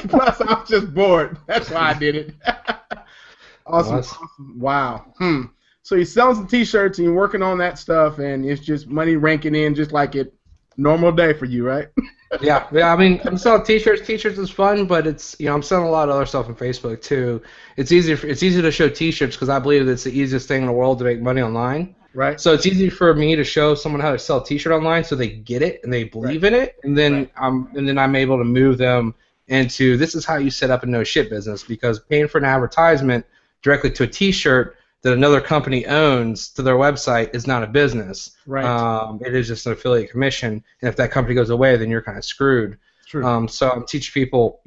Plus, I was just bored. That's why I did it. Awesome. Wow. So you're selling some T-shirts and you're working on that stuff, and it's just money ranking in just like it normal day for you, right? Yeah. I mean, I'm selling T-shirts. T-shirts is fun, but it's I'm selling a lot of other stuff on Facebook too. It's easy to show T-shirts because I believe it's the easiest thing in the world to make money online. Right. So it's easy for me to show someone how to sell a T-shirt online, so they get it and they believe in it, and then I'm able to move them into this is how you set up a no shit business, because paying for an advertisement directly to a T-shirt that another company owns to their website is not a business. Right. It is just an affiliate commission, and if that company goes away, then you're kind of screwed. True. So I'm teaching people,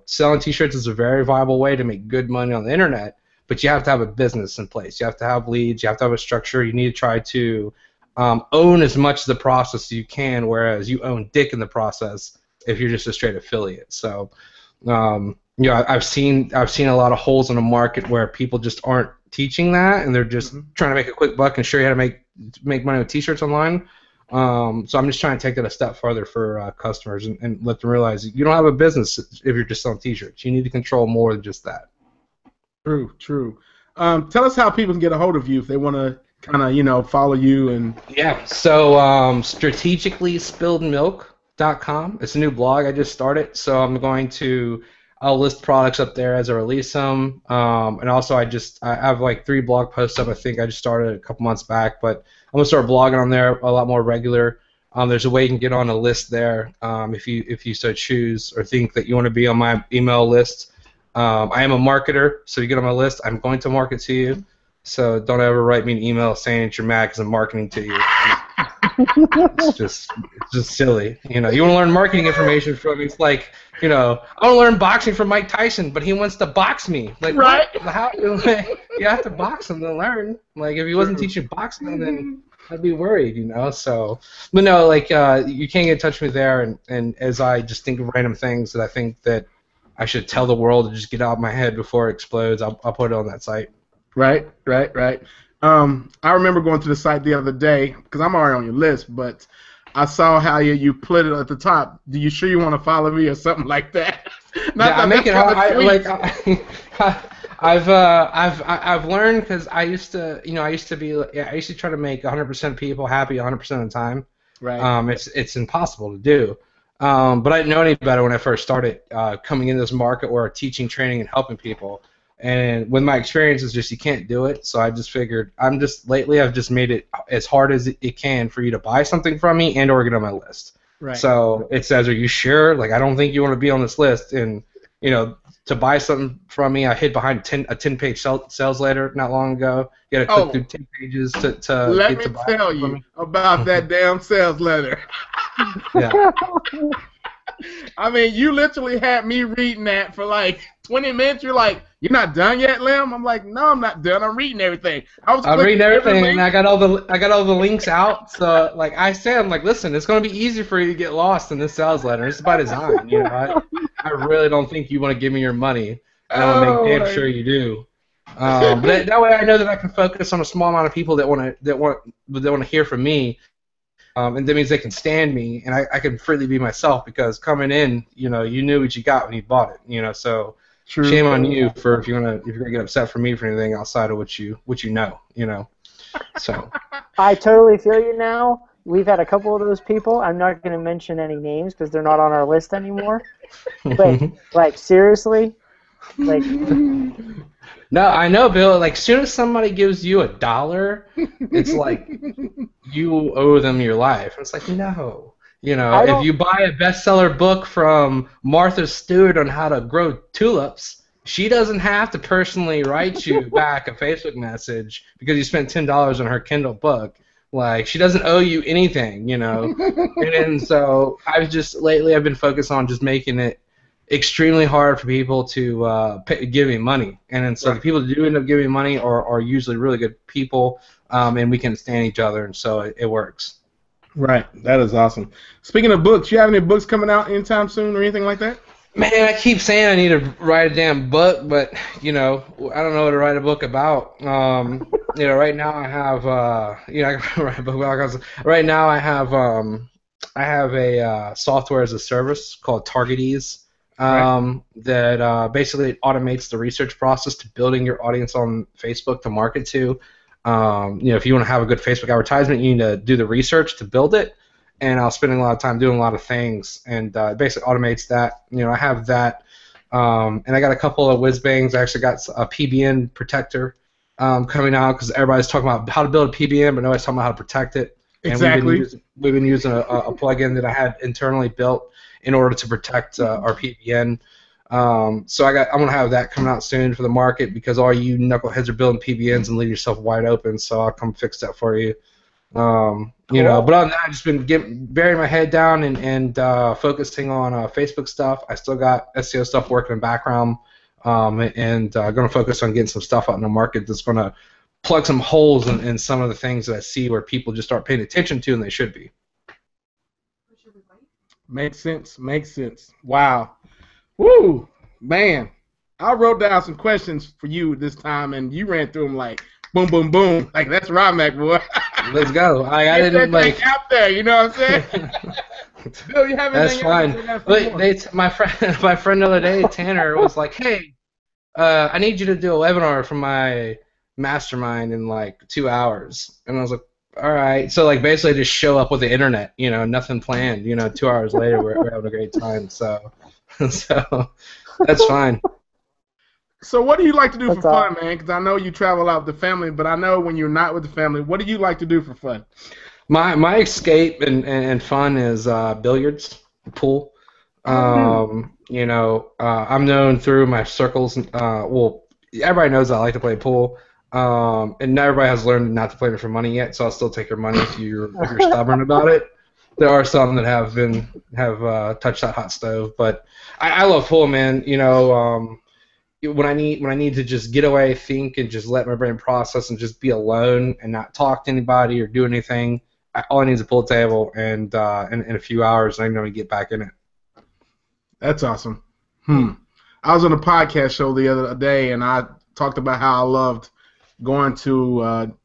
selling T-shirts is a very viable way to make good money on the internet. But you have to have a business in place. You have to have leads. You have to have a structure. You need to try to own as much of the process as you can, whereas you own dick in the process if you're just a straight affiliate. So, I've seen a lot of holes in the market where people just aren't teaching that, and they're just trying to make a quick buck and show you how to make money with T-shirts online. So I'm just trying to take that a step further for customers and let them realize you don't have a business if you're just selling T-shirts. You need to control more than just that. True. Tell us how people can get a hold of you if they want to kind of, follow you and. Yeah. So strategically spilledmilk.com. It's a new blog I just started. So I'll list products up there as I release them. And also I have like 3 blog posts up. I think I just started a couple months back, but I'm gonna start blogging on there a lot more regular. There's a way you can get on a list there if you so choose or think that you want to be on my email list. I am a marketer, so you get on my list, I'm going to market to you. So don't ever write me an email saying that you're mad because I'm marketing to you. It's just silly. You want to learn marketing information from me. It's like, I want to learn boxing from Mike Tyson, but he wants to box me. Like, right? How you have to box him to learn. Like, if he wasn't teaching boxing, then I'd be worried. So, but no, like you can't get in touch with me there. And as I just think of random things that I think that I should tell the world to just get out of my head before it explodes, I'll put it on that site. Right. I remember going to the site the other day because I'm already on your list, but I saw how you put it at the top. Do you sure you want to follow me or something like that? I make it hard. I've learned because I used to try to make 100% people happy 100% of the time. Right. It's impossible to do. But I didn't know any better when I first started coming into this market where teaching, training, and helping people. And with my experience, it's just you can't do it. So I just figured lately I've just made it as hard as it can for you to buy something from me and or get on my list. Right. So it says, "Are you sure?" Like, I don't think you want to be on this list. And to buy something from me, I hid behind a 10-page sales letter not long ago. You got to click through 10 pages to let get me to buy tell you me. about that damn sales letter. Yeah. I mean, you literally had me reading that for like 20 minutes. You're like, "You're not done yet, Lim?" I'm like, "No, I'm not done. I'm reading everything." I'm reading everything, and I got all the links out. So like I said, I'm like, listen, it's going to be easy for you to get lost in this sales letter. It's by design. I really don't think you want to give me your money. And I want to make damn sure you do. But that way, I know that I can focus on a small amount of people that want to hear from me. And that means they can stand me, and I can freely be myself because coming in, you knew what you got when you bought it, so True. Shame on you for if you're gonna get upset for me for anything outside of what you know. So I totally feel you now. We've had a couple of those people. I'm not going to mention any names because they're not on our list anymore. But like seriously, like. No, I know, Bill. Like, as soon as somebody gives you $1, it's like you owe them your life. It's like, no. If you buy a bestseller book from Martha Stewart on how to grow tulips, she doesn't have to personally write you back a Facebook message because you spent $10 on her Kindle book. Like, she doesn't owe you anything, And so I've been focused on just making it extremely hard for people to give me money, and then so the people that do end up giving me money are usually really good people, and we can stand each other, and so it works. Right, that is awesome. Speaking of books, you have any books coming out anytime soon or anything like that? Man, I keep saying I need to write a damn book, but I don't know what to write a book about. right now I have, right now I have a software as a service called Target Right. that basically automates the research process to building your audience on Facebook to market to. If you want to have a good Facebook advertisement, you need to do the research to build it. And I was spending a lot of time doing a lot of things, and it basically automates that. I have that, and I got a couple of whiz bangs. I actually got a PBN protector coming out because everybody's talking about how to build a PBN, but nobody's talking about how to protect it. And Exactly. we've been using a plugin that I had internally built in order to protect our PBN. So I'm gonna have that coming out soon for the market because all you knuckleheads are building PBNs and leave yourself wide open. So I'll come fix that for you. Cool. But other than that, I've just been burying my head down and focusing on Facebook stuff. I still got SEO stuff working in the background, and going to focus on getting some stuff out in the market that's going to plug some holes in some of the things that I see where people just aren't paying attention to and they should be. Makes sense. Makes sense. Wow. Woo, man. I wrote down some questions for you this time, and you ran through them like boom, boom, boom. Like that's Rymac, boy. Let's go. I Get didn't that like. thing out there. You know what I'm saying? Bill, you have That's anything fine. else? My friend the other day, Tanner, was like, "Hey, I need you to do a webinar for my mastermind in like 2 hours," and I was like, "All right." So like basically just show up with the internet, nothing planned. 2 hours later we're having a great time. So so that's fine. So what do you like to do That's for fun, awesome. man? Because I know you travel out with the family, but I know when you're not with the family, what do you like to do for fun? My escape and fun is billiards, pool. I'm known through my circles. Well, everybody knows I like to play pool. And everybody has learned not to play me for money yet, so I'll still take your money if you're stubborn about it. There are some that have touched that hot stove, but I love pool, man. When I need to just get away, think, and just let my brain process and just be alone and not talk to anybody or do anything, all I need is a pool table and in a few hours, I'm going to get back in it. That's awesome. I was on a podcast show the other day, and I talked about how I loved going to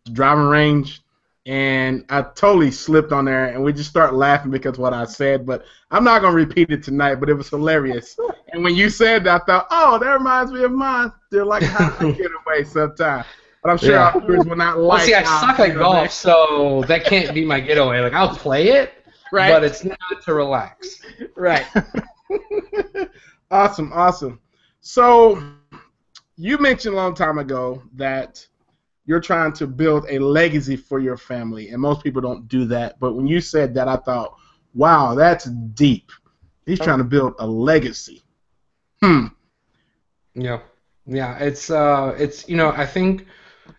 the driving range, and I totally slipped on there, and we just start laughing because of what I said, but I'm not going to repeat it tonight, but it was hilarious. And when you said that, I thought, oh, that reminds me of mine. They're like how I get away sometimes. But I'm sure our viewers will not like. Well, see, I suck at golf, so that can't be my getaway. Like, I'll play it, right? But it's not to relax. Right. Awesome. So you mentioned a long time ago that you're trying to build a legacy for your family, and most people don't do that. But when you said that, I thought, wow, that's deep. He's trying to build a legacy. Yeah. It's I think,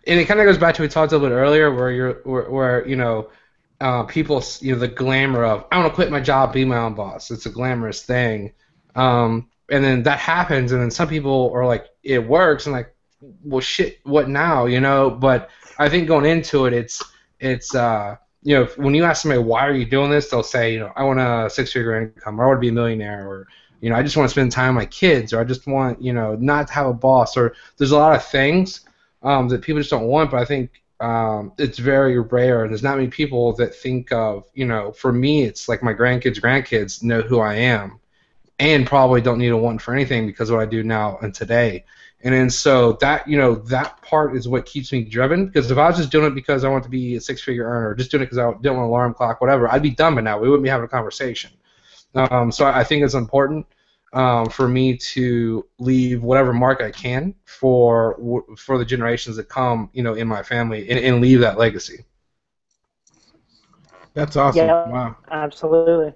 and it kind of goes back to what we talked a little bit earlier, where people, the glamour of I want to quit my job, be my own boss. It's a glamorous thing, and then that happens, and then some people are like, it works, and like, well, shit, what now? But I think going into it, it's when you ask somebody why are you doing this, they'll say, I want a six-figure income, or I want to be a millionaire, or I just want to spend time with my kids, or I just want not to have a boss, or there's a lot of things that people just don't want. But I think it's very rare. There's not many people that think of, for me, it's like my grandkids know who I am, and probably don't need a want for anything because of what I do now and today. And then so that that part is what keeps me driven. Because if I was just doing it because I want to be a six-figure earner, or just doing it because I didn't want an alarm clock, whatever, I'd be done by now. We wouldn't be having a conversation. So I think it's important for me to leave whatever mark I can for the generations that come, in my family, and leave that legacy. That's awesome. Yeah, Wow. Absolutely.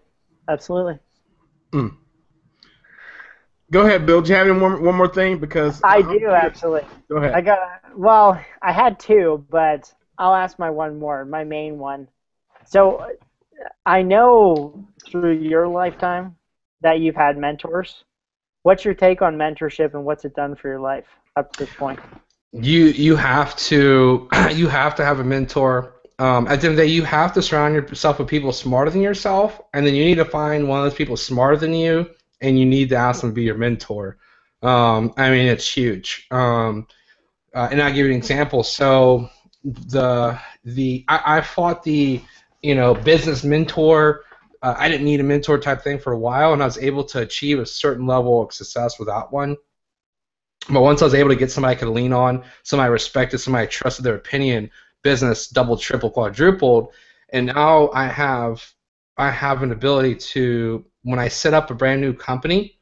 Go ahead, Bill. Do you have any one more thing? Because I do actually. Go ahead. I had two, but I'll ask my one more, my main one. So I know through your lifetime that you've had mentors. What's your take on mentorship, and what's it done for your life up to this point? You have to have a mentor. At the end of the day, you have to surround yourself with people smarter than yourself, and then you need to find one of those people smarter than you, and you need to ask them to be your mentor. I mean, it's huge. And I'll give you an example. So I fought the business mentor. I didn't need a mentor type thing for a while, and I was able to achieve a certain level of success without one. But once I was able to get somebody I could lean on, somebody I respected, somebody I trusted their opinion, business doubled, tripled, quadrupled, and now I have an ability to, when I set up a brand new company,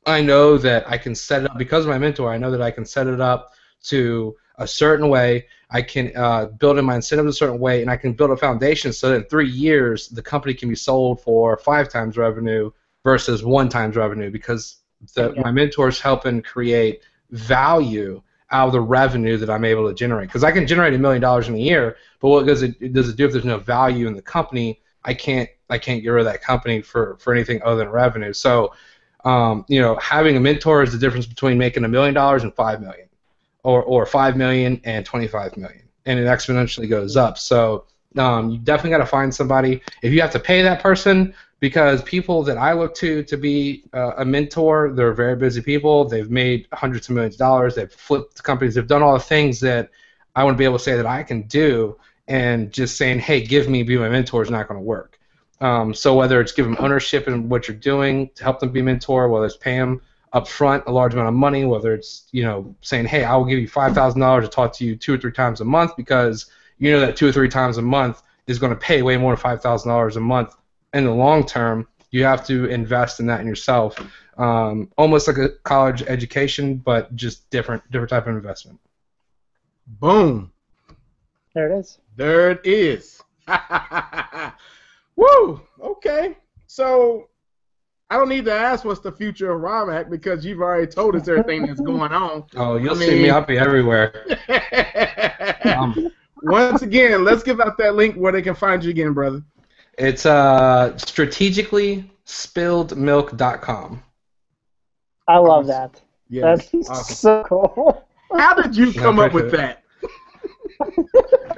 I know that I can set it up because of my mentor. I know that I can set it up to a certain way. I can build in my incentives a certain way, and I can build a foundation so that in 3 years the company can be sold for 5 times revenue versus 1 times revenue because my mentor's helping create value out of the revenue that I'm able to generate. Because I can generate $1 million in a year, but what does it do if there's no value in the company? I can't get rid of that company for anything other than revenue. So having a mentor is the difference between making $1 million and $5 million, or $5 million and $25 million, and it exponentially goes up. So you definitely got to find somebody. If you have to pay that person, because people that I look to be a mentor, they're very busy people. They've made hundreds of millions of dollars. They've flipped companies. They've done all the things that I want to be able to say that I can do, and just saying, hey, be my mentor is not going to work. So whether it's give them ownership in what you're doing to help them be a mentor, whether it's pay them up front a large amount of money, whether it's saying, hey, I will give you $5,000 to talk to you 2 or 3 times a month because you know that 2 or 3 times a month is going to pay way more than $5,000 a month in the long term. You have to invest in that in yourself, almost like a college education, but just different type of investment. Boom. There it is. There it is. Woo! Okay. So I don't need to ask what's the future of Rymac because you've already told us everything that's going on. Oh, you'll see me. I'll be everywhere. Once again, let's give out that link where they can find you again, brother. It's strategicallyspilledmilk.com. I love that. Yeah, that's awesome. So cool. How did you come up with that?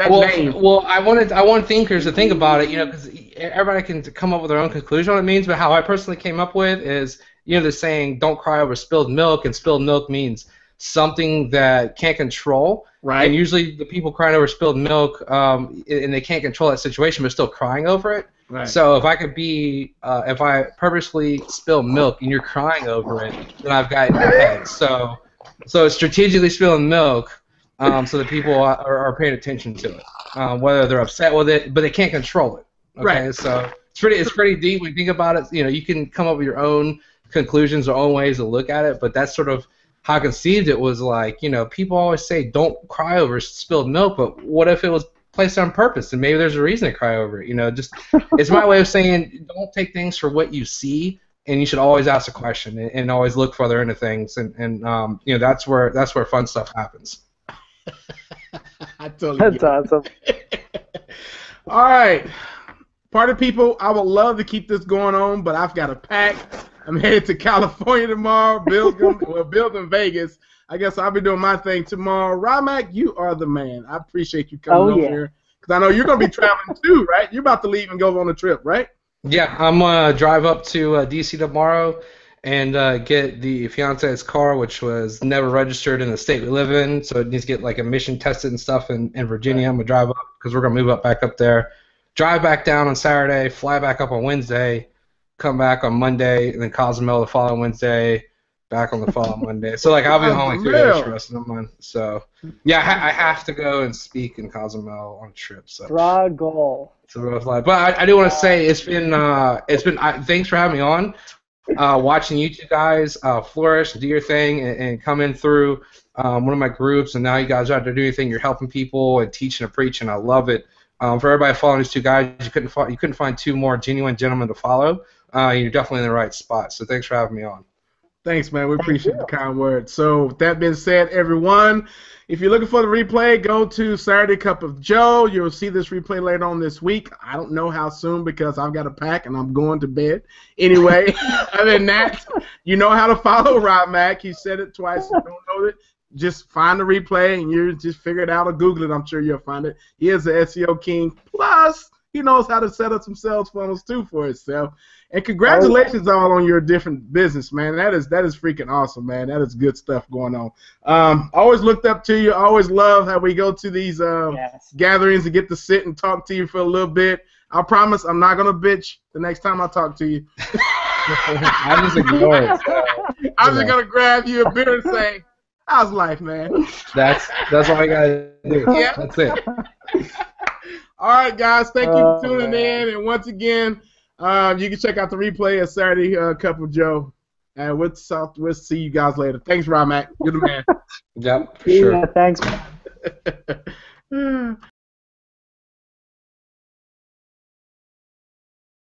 Name. Well, I want thinkers to think about it, because everybody can come up with their own conclusion on what it means. But how I personally came up with is, the saying, "Don't cry over spilled milk," and spilled milk means something that can't control. Right. And usually the people crying over spilled milk, and they can't control that situation, but still crying over it. Right. So if I could be, if I purposely spill milk and you're crying over it, then I've got it in your head. So it's strategically spilling milk. So that people are paying attention to it, whether they're upset with it, but they can't control it. Okay? Right. So it's pretty deep when you think about it. You can come up with your own conclusions or own ways to look at it, but that's sort of how I conceived it. Was like, people always say don't cry over spilled milk, but what if it was placed on purpose and maybe there's a reason to cry over it? Just it's my way of saying don't take things for what you see. And you should always ask a question and always look further into things, and that's where fun stuff happens. I totally That's awesome. All right, party people, I would love to keep this going on, but I've got to pack. I'm headed to California tomorrow. Bill's in Vegas. I guess I'll be doing my thing tomorrow. Rymac, you are the man. I appreciate you coming over here because I know you're going to be traveling too, right? You're about to leave and go on a trip, right? Yeah, I'm going to drive up to D.C. tomorrow and get the fiance's car, which was never registered in the state we live in, so it needs to get like emission tested and stuff in Virginia. I'm going to drive up because we're going to move back up there, drive back down on Saturday, fly back up on Wednesday, come back on Monday, and then Cozumel the following Wednesday, back on the following Monday. So like I'll be home like 2 days for the rest of the month. So yeah, I have to go and speak in Cozumel on a trip. So struggle. But I do want to say it's been thanks for having me on. Watching you two guys flourish, do your thing, and come in through one of my groups, and now you guys are out there doing your thing. You're helping people and teaching and preaching. I love it. For everybody following these 2 guys, you couldn't find 2 more genuine gentlemen to follow. You're definitely in the right spot. So thanks for having me on. Thanks, man. We appreciate the kind words. So with that being said, everyone, if you're looking for the replay, go to Saturday Cup of Joe. You'll see this replay later on this week. I don't know how soon because I've got to pack and I'm going to bed. Anyway, other than that, you know how to follow Rymac. He said it twice. If you don't know it, just find the replay and you just figure it out or Google it. I'm sure you'll find it. He is the SEO king. Plus, he knows how to set up some sales funnels too for himself. And congratulations all on your different business, man. That is freaking awesome, man. That is good stuff going on. Always looked up to you. Always love how we go to these gatherings and get to sit and talk to you for a little bit. I promise I'm not gonna bitch the next time I talk to you. I just ignore it. So, I'm just gonna grab you a beer and say, "How's life, man?" That's all I gotta do. Yeah. That's it. All right, guys. Thank you for tuning in. And once again, you can check out the replay of Saturday Cup of Joe. And we'll see you guys later. Thanks, Rymac. You're the man. Yep, for sure. Yeah, thanks.